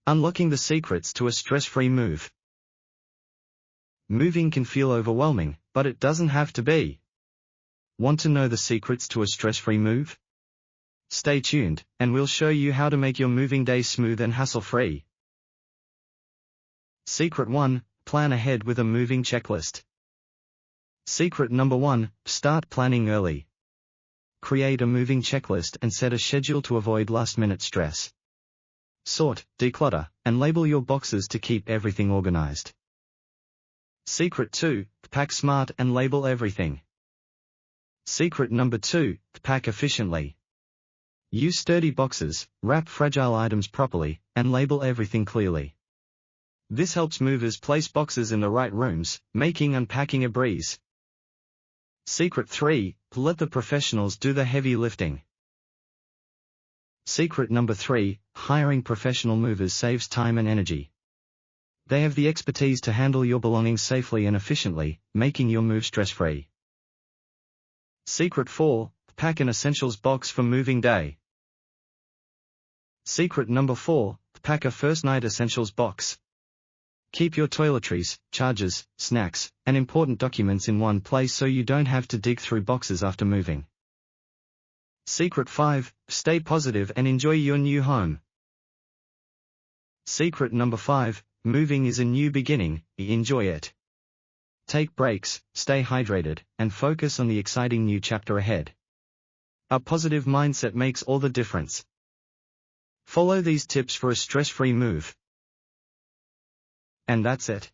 Unlocking the secrets to a stress-free move. Moving can feel overwhelming, but it doesn't have to be. Want to know the secrets to a stress-free move? Stay tuned, and we'll show you how to make your moving day smooth and hassle-free. Secret 1. Plan ahead with a moving checklist. Secret number 1. Start planning early. Create a moving checklist and set a schedule to avoid last-minute stress. Sort, declutter, and label your boxes to keep everything organized. Secret 2. Pack smart and label everything. Secret number 2. Pack efficiently. Use sturdy boxes, wrap fragile items properly, and label everything clearly. This helps movers place boxes in the right rooms, making unpacking a breeze. Secret 3. Let the professionals do the heavy lifting. Secret number 3. Hiring professional movers saves time and energy. They have the expertise to handle your belongings safely and efficiently, making your move stress-free. Secret 4. Pack an essentials box for moving day. Secret number 4. Pack a first night essentials box. Keep your toiletries, chargers, snacks, and important documents in one place so you don't have to dig through boxes after moving. Secret 5. Stay positive and enjoy your new home. Secret number 5. Moving is a new beginning, enjoy it. Take breaks, stay hydrated, and focus on the exciting new chapter ahead. A positive mindset makes all the difference. Follow these tips for a stress-free move. And that's it.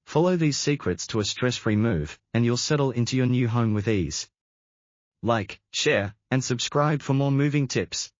Follow these secrets to a stress-free move, and you'll settle into your new home with ease. Like, share, and subscribe for more moving tips.